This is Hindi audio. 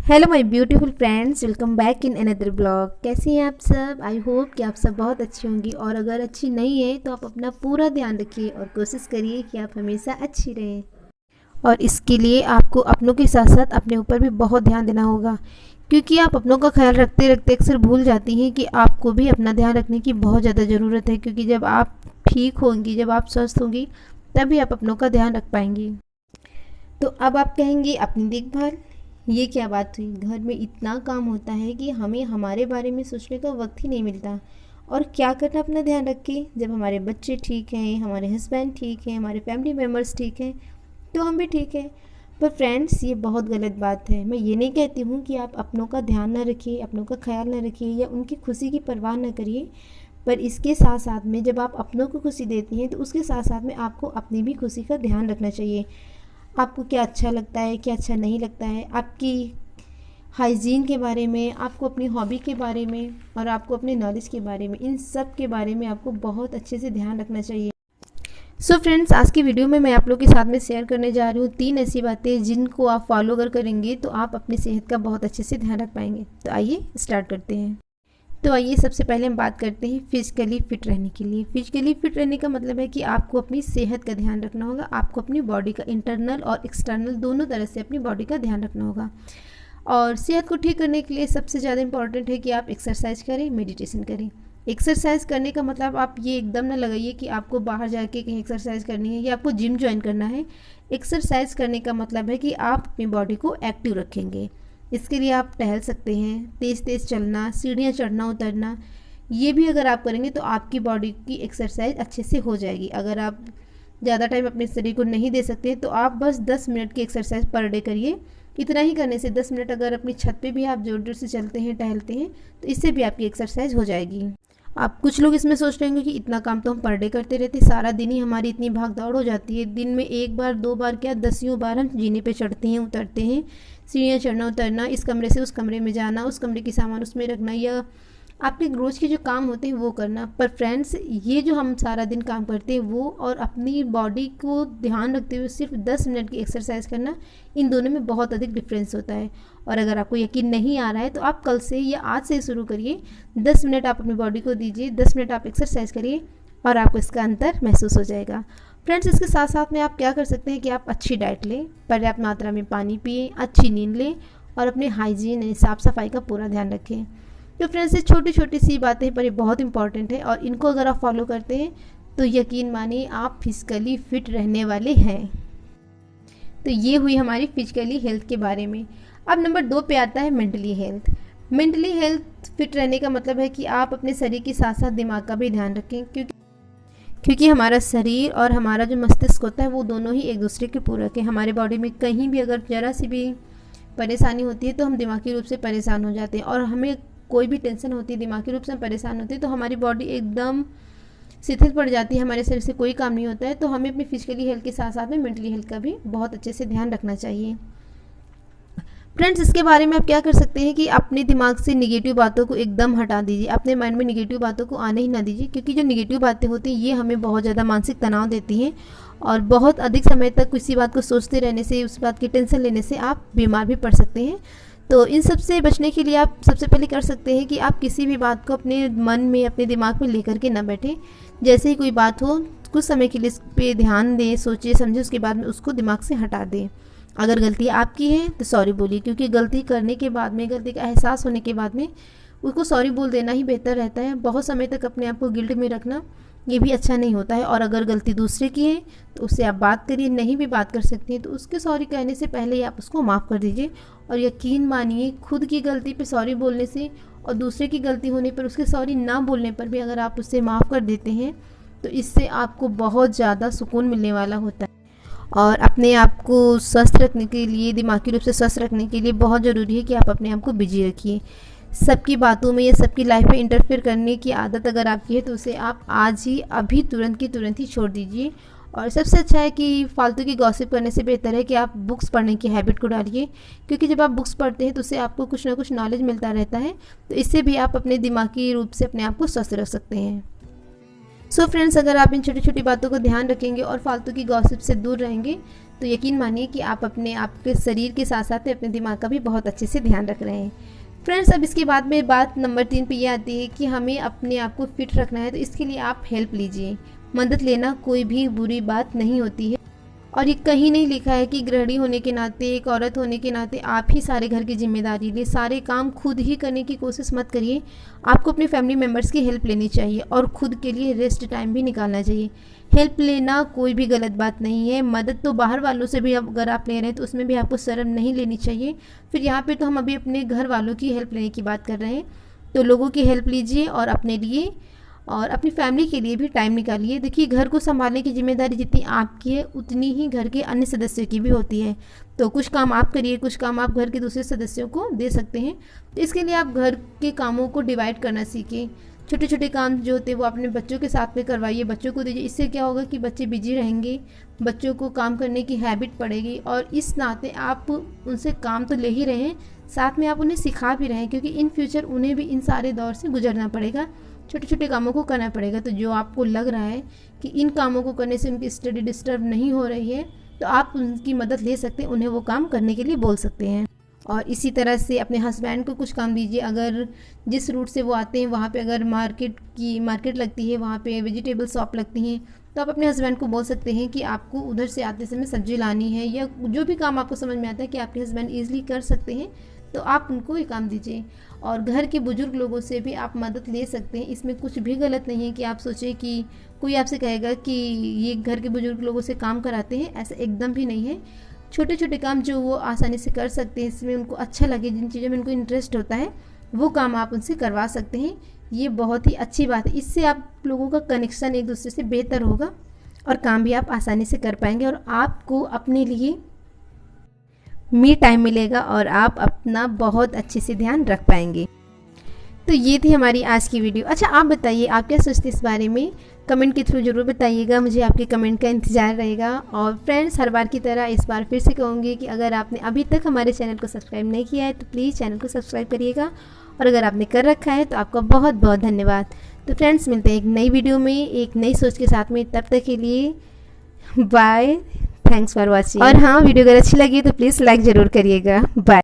Hello my beautiful friends, welcome back in another blog. कैसी हैं आप सब? आई होप कि आप सब बहुत अच्छी होंगी, और अगर अच्छी नहीं है तो आप अपना पूरा ध्यान रखिए और कोशिश करिए कि आप हमेशा अच्छी रहें। और इसके लिए आपको अपनों के साथ साथ अपने ऊपर भी बहुत ध्यान देना होगा, क्योंकि आप अपनों का ख्याल रखते रखते अक्सर भूल जाती हैं कि आपको भी अपना ध्यान रखने की बहुत ज़्यादा ज़रूरत है। क्योंकि जब आप ठीक होंगी, जब आप स्वस्थ होंगी, तभी आप अपनों का ध्यान रख पाएंगी। तो अब आप कहेंगे अपनी देखभाल, ये क्या बात हुई? घर में इतना काम होता है कि हमें हमारे बारे में सोचने का वक्त ही नहीं मिलता। और क्या करना अपना ध्यान रख के? जब हमारे बच्चे ठीक हैं, हमारे हस्बैंड ठीक हैं, हमारे फैमिली मेम्बर्स ठीक हैं, तो हम भी ठीक हैं। पर फ्रेंड्स, ये बहुत गलत बात है। मैं ये नहीं कहती हूँ कि आप अपनों का ध्यान ना रखिए, अपनों का ख्याल ना रखिए या उनकी खुशी की परवाह ना करिए। पर इसके साथ साथ में जब आप अपनों को खुशी देती हैं तो उसके साथ साथ में आपको अपनी भी खुशी का ध्यान रखना चाहिए। आपको क्या अच्छा लगता है, क्या अच्छा नहीं लगता है, आपकी हाइजीन के बारे में, आपको अपनी हॉबी के बारे में और आपको अपने नॉलेज के बारे में, इन सब के बारे में आपको बहुत अच्छे से ध्यान रखना चाहिए। सो फ्रेंड्स, आज की वीडियो में मैं आप लोग के साथ में शेयर करने जा रही हूँ 3 ऐसी बातें जिनको आप फॉलो अगर करेंगे तो आप अपनी सेहत का बहुत अच्छे से ध्यान रख पाएंगे। तो आइए स्टार्ट करते हैं। तो आइए सबसे पहले हम बात करते हैं फिजिकली फिट रहने के लिए। फिजिकली फिट रहने का मतलब है कि आपको अपनी सेहत का ध्यान रखना होगा। आपको अपनी बॉडी का इंटरनल और एक्सटर्नल दोनों तरह से अपनी बॉडी का ध्यान रखना होगा। और सेहत को ठीक करने के लिए सबसे ज़्यादा इंपॉर्टेंट है कि आप एक्सरसाइज करें, मेडिटेशन करें। एक्सरसाइज करने का मतलब आप ये एकदम ना लगाइए कि आपको बाहर जाके कहीं एक्सरसाइज करनी है या आपको जिम ज्वाइन करना है। एक्सरसाइज करने का मतलब है कि आप अपनी बॉडी को एक्टिव रखेंगे। इसके लिए आप टहल सकते हैं, तेज़ तेज़ चलना, सीढ़ियाँ चढ़ना उतरना, ये भी अगर आप करेंगे तो आपकी बॉडी की एक्सरसाइज अच्छे से हो जाएगी। अगर आप ज़्यादा टाइम अपने शरीर को नहीं दे सकते तो आप बस 10 मिनट की एक्सरसाइज पर डे करिए। इतना ही करने से 10 मिनट अगर अपनी छत पे भी आप जोर जोर से चलते हैं, टहलते हैं, तो इससे भी आपकी एक्सरसाइज हो जाएगी। आप कुछ लोग इसमें सोच रहे होंगे कि इतना काम तो हम पर डे करते रहते, सारा दिन ही हमारी इतनी भाग दौड़ हो जाती है, दिन में एक बार दो बार क्या दसियों बार हम जीने पे चढ़ते हैं, उतरते हैं, सीढ़ियाँ चढ़ना उतरना, इस कमरे से उस कमरे में जाना, उस कमरे की सामान उसमें रखना, या आपके रोज़ के जो काम होते हैं वो करना। पर फ्रेंड्स, ये जो हम सारा दिन काम करते हैं वो और अपनी बॉडी को ध्यान रखते हुए सिर्फ 10 मिनट की एक्सरसाइज करना, इन दोनों में बहुत अधिक डिफरेंस होता है। और अगर आपको यकीन नहीं आ रहा है तो आप कल से या आज से शुरू करिए। 10 मिनट आप अपनी बॉडी को दीजिए, 10 मिनट आप एक्सरसाइज करिए और आपको इसका अंतर महसूस हो जाएगा। फ्रेंड्स, इसके साथ साथ में आप क्या कर सकते हैं कि आप अच्छी डाइट लें, पर्याप्त मात्रा में पानी पिए, अच्छी नींद लें और अपने हाइजीन यानी साफ़ सफाई का पूरा ध्यान रखें। तो फ्रेंड्स, ये छोटी छोटी सी बातें पर ये बहुत इंपॉर्टेंट है और इनको अगर आप फॉलो करते हैं तो यकीन मानिए आप फिजिकली फिट रहने वाले हैं। तो ये हुई हमारी फिजिकली हेल्थ के बारे में। अब नंबर 2 पे आता है mentally health. Mentally health fit रहने का मतलब है कि आप अपने शरीर के साथ साथ दिमाग का भी ध्यान रखें, क्योंकि हमारा शरीर और हमारा जो मस्तिष्क होता है वो दोनों ही एक दूसरे के पूरक है। हमारे बॉडी में कहीं भी अगर ज़रा सी भी परेशानी होती है तो हम दिमागी रूप से परेशान हो जाते हैं, और हमें कोई भी टेंशन होती है, दिमागी रूप से हम परेशान होते हैं तो हमारी बॉडी एकदम शिथिल पड़ जाती है, हमारे शरीर से कोई काम नहीं होता है। तो हमें अपनी फिजिकली हेल्थ के साथ साथ में मेंटली हेल्थ का भी बहुत अच्छे से ध्यान रखना चाहिए। फ्रेंड्स, इसके बारे में आप क्या कर सकते हैं कि अपने दिमाग से निगेटिव बातों को एकदम हटा दीजिए। अपने माइंड में निगेटिव बातों को आने ही ना दीजिए, क्योंकि जो निगेटिव बातें होती हैं ये हमें बहुत ज़्यादा मानसिक तनाव देती हैं, और बहुत अधिक समय तक किसी बात को सोचते रहने से, उस बात की टेंशन लेने से आप बीमार भी पड़ सकते हैं। तो इन सब से बचने के लिए आप सबसे पहले कर सकते हैं कि आप किसी भी बात को अपने मन में, अपने दिमाग में लेकर के ना बैठें। जैसे ही कोई बात हो, कुछ समय के लिए इस पर ध्यान दें, सोचिए समझे, उसके बाद में उसको दिमाग से हटा दें। अगर गलती आपकी है तो सॉरी बोलिए, क्योंकि गलती करने के बाद में, गलती का एहसास होने के बाद में उसको सॉरी बोल देना ही बेहतर रहता है। बहुत समय तक अपने आप को गिल्ट में रखना ये भी अच्छा नहीं होता है। और अगर गलती दूसरे की है तो उससे आप बात करिए, नहीं भी बात कर सकती हैं तो उसके सॉरी कहने से पहले ही आप उसको माफ़ कर दीजिए। और यकीन मानिए, खुद की गलती पे सॉरी बोलने से और दूसरे की गलती होने पर उसके सॉरी ना बोलने पर भी अगर आप उससे माफ़ कर देते हैं तो इससे आपको बहुत ज़्यादा सुकून मिलने वाला होता है। और अपने आप को स्वस्थ रखने के लिए, दिमागी रूप से स्वस्थ रखने के लिए बहुत ज़रूरी है कि आप अपने आप को बिजी रखिए। सबकी बातों में या सबकी लाइफ में इंटरफेयर करने की आदत अगर आपकी है तो उसे आप आज ही, अभी, तुरंत की तुरंत ही छोड़ दीजिए। और सबसे अच्छा है कि फालतू की गॉसिप करने से बेहतर है कि आप बुक्स पढ़ने की हैबिट को डालिए, क्योंकि जब आप बुक्स पढ़ते हैं तो उससे आपको कुछ ना कुछ नॉलेज मिलता रहता है। तो इससे भी आप अपने दिमागी रूप से अपने आप को स्वस्थ रख सकते हैं। सो फ्रेंड्स, अगर आप इन छोटी छोटी बातों को ध्यान रखेंगे और फालतू की गॉसिप से दूर रहेंगे तो यकीन मानिए कि आप अपने आपके शरीर के साथ साथ अपने दिमाग का भी बहुत अच्छे से ध्यान रख रहे हैं। फ्रेंड्स, अब इसके बाद में बात नंबर 3 पे ये आती है कि हमें अपने आप को फिट रखना है, तो इसके लिए आप हेल्प लीजिए। मदद लेना कोई भी बुरी बात नहीं होती है, और ये कहीं नहीं लिखा है कि गृहिणी होने के नाते, एक औरत होने के नाते आप ही सारे घर की जिम्मेदारी ले, सारे काम खुद ही करने की कोशिश मत करिए। आपको अपने फैमिली मेम्बर्स की हेल्प लेनी चाहिए और खुद के लिए रेस्ट टाइम भी निकालना चाहिए। हेल्प लेना कोई भी गलत बात नहीं है। मदद तो बाहर वालों से भी अगर आप ले रहे हैं तो उसमें भी आपको शर्म नहीं लेनी चाहिए। फिर यहाँ पे तो हम अभी अपने घर वालों की हेल्प लेने की बात कर रहे हैं, तो लोगों की हेल्प लीजिए और अपने लिए और अपनी फैमिली के लिए भी टाइम निकालिए। देखिए, घर को संभालने की जिम्मेदारी जितनी आपकी है उतनी ही घर के अन्य सदस्यों की भी होती है। तो कुछ काम आप करिए, कुछ काम आप घर के दूसरे सदस्यों को दे सकते हैं। तो इसके लिए आप घर के कामों को डिवाइड करना सीखें। छोटे छोटे काम जो होते हैं वो अपने बच्चों के साथ में करवाइए, बच्चों को दीजिए। इससे क्या होगा कि बच्चे बिजी रहेंगे, बच्चों को काम करने की हैबिट पड़ेगी, और इस नाते आप उनसे काम तो ले ही रहे हैं, साथ में आप उन्हें सिखा भी रहे हैं, क्योंकि इन फ्यूचर उन्हें भी इन सारे दौर से गुजरना पड़ेगा, छोटे छोटे कामों को करना पड़ेगा। तो जो आपको लग रहा है कि इन कामों को करने से उनकी स्टडी डिस्टर्ब नहीं हो रही है, तो आप उनकी मदद ले सकते हैं, उन्हें वो काम करने के लिए बोल सकते हैं। और इसी तरह से अपने हस्बैंड को कुछ काम दीजिए। अगर जिस रूट से वो आते हैं वहाँ पे अगर मार्केट लगती है, वहाँ पे वेजिटेबल शॉप लगती हैं, तो आप अपने हस्बैंड को बोल सकते हैं कि आपको उधर से आते समय सब्जी लानी है, या जो भी काम आपको समझ में आता है कि आपके हस्बैंड ईजिली कर सकते हैं, तो आप उनको ये काम दीजिए। और घर के बुजुर्ग लोगों से भी आप मदद ले सकते हैं। इसमें कुछ भी गलत नहीं है कि आप सोचें कि कोई आपसे कहेगा कि ये घर के बुजुर्ग लोगों से काम कराते हैं, ऐसा एकदम भी नहीं है। छोटे छोटे काम जो वो आसानी से कर सकते हैं, इसमें उनको अच्छा लगे, जिन चीज़ों में उनको इंटरेस्ट होता है, वो काम आप उनसे करवा सकते हैं। ये बहुत ही अच्छी बात है। इससे आप लोगों का कनेक्शन एक दूसरे से बेहतर होगा और काम भी आप आसानी से कर पाएंगे, और आपको अपने लिए मी टाइम मिलेगा और आप अपना बहुत अच्छे से ध्यान रख पाएंगे। तो ये थी हमारी आज की वीडियो। अच्छा, आप बताइए आप क्या सोचते हैं इस बारे में, कमेंट के थ्रू ज़रूर बताइएगा, मुझे आपके कमेंट का इंतज़ार रहेगा। और फ्रेंड्स, हर बार की तरह इस बार फिर से कहूँगी कि अगर आपने अभी तक हमारे चैनल को सब्सक्राइब नहीं किया है तो प्लीज़ चैनल को सब्सक्राइब करिएगा, और अगर आपने कर रखा है तो आपका बहुत बहुत धन्यवाद। तो फ्रेंड्स, मिलते हैं एक नई वीडियो में एक नई सोच के साथ में। तब तक के लिए बाय, थैंक्स फॉर वॉचिंग। और हाँ, वीडियो अगर अच्छी लगी तो प्लीज़ लाइक ज़रूर करिएगा। बाय।